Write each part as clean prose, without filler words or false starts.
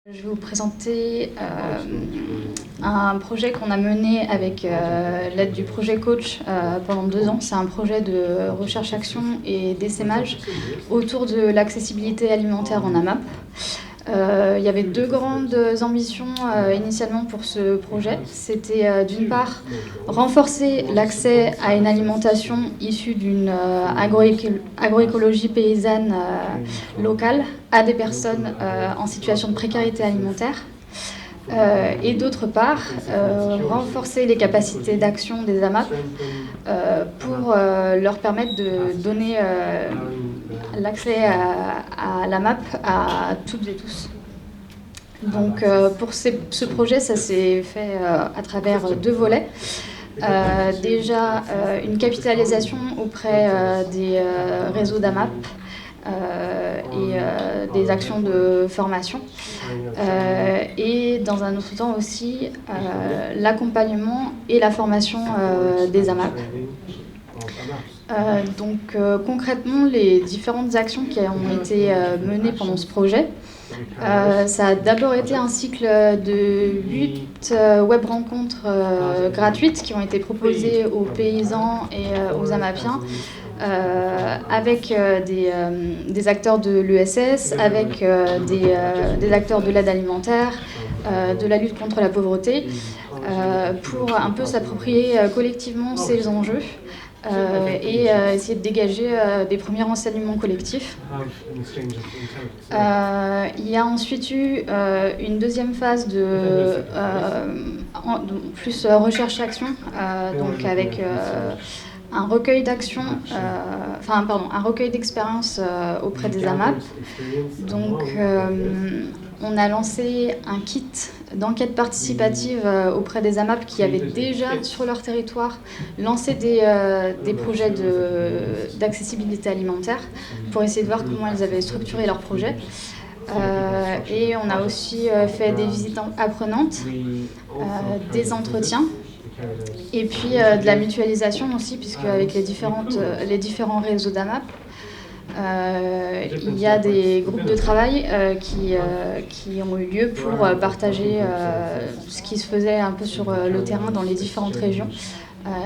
Je vais vous présenter un projet qu'on a mené avec l'aide du projet Coach pendant 2 ans. C'est un projet de recherche-action et d'essaimage autour de l'accessibilité alimentaire en AMAP. Il y avait 2 grandes ambitions initialement pour ce projet. C'était d'une part renforcer l'accès à une alimentation issue d'une agroécologie paysanne locale à des personnes en situation de précarité alimentaire. Et d'autre part, renforcer les capacités d'action des AMAP pour leur permettre de donner l'accès à l'AMAP à toutes et tous. Donc pour ce projet, ça s'est fait à travers 2 volets. Déjà une capitalisation auprès des réseaux d'AMAP et des actions de formation. Et dans un autre temps aussi, l'accompagnement et la formation des AMAP. Donc concrètement, les différentes actions qui ont été menées pendant ce projet, ça a d'abord été un cycle de 8 web rencontres gratuites qui ont été proposées aux paysans et aux AMAPiens avec des acteurs de l'ESS, avec des acteurs de l'aide alimentaire, de la lutte contre la pauvreté, pour un peu s'approprier collectivement ces enjeux. Et essayer de dégager des premiers renseignements collectifs. Il y a ensuite eu une deuxième phase de plus recherche-action, donc avec un recueil d'actions, un recueil d'expériences auprès des AMAP. Donc on a lancé un kit d'enquête participative auprès des AMAP qui avaient déjà sur leur territoire lancé des projets d'accessibilité alimentaire pour essayer de voir comment elles avaient structuré leurs projets. Et on a aussi fait des visites apprenantes, des entretiens, et puis de la mutualisation aussi, puisque avec les différents réseaux d'AMAP, il y a des groupes de travail qui ont eu lieu pour partager ce qui se faisait un peu sur le terrain dans les différentes régions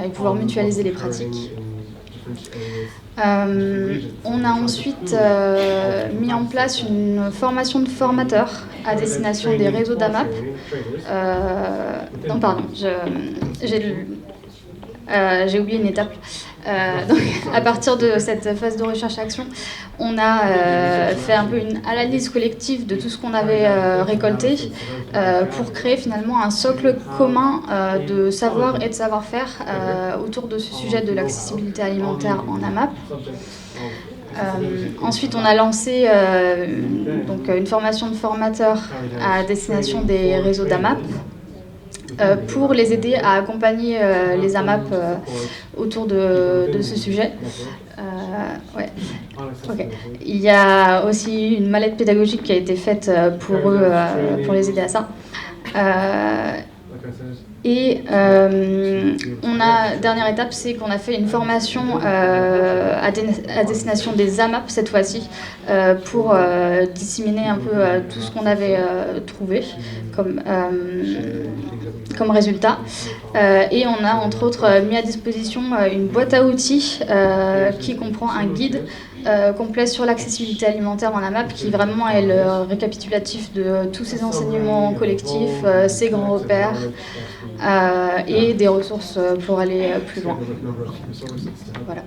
et pouvoir mutualiser les pratiques. On a ensuite mis en place une formation de formateurs à destination des réseaux d'AMAP. Non, pardon, j'ai oublié une étape. Donc, à partir de cette phase de recherche-action, on a fait un peu une analyse collective de tout ce qu'on avait récolté pour créer finalement un socle commun de savoir et de savoir-faire autour de ce sujet de l'accessibilité alimentaire en AMAP. Ensuite, on a lancé donc, une formation de formateurs à destination des réseaux d'AMAP. Pour les aider à accompagner les AMAP autour de ce sujet. Ouais. Okay. Il y a aussi une mallette pédagogique qui a été faite pour eux, pour les aider à ça. Et dernière étape, c'est qu'on a fait une formation à destination des AMAP cette fois-ci pour disséminer un peu tout ce qu'on avait trouvé comme résultat. Et on a entre autres mis à disposition une boîte à outils qui comprend un guide complet sur l'accessibilité alimentaire en AMAP qui vraiment est le récapitulatif de tous ces enseignements collectifs, ces grands repères et des ressources pour aller plus loin. Voilà.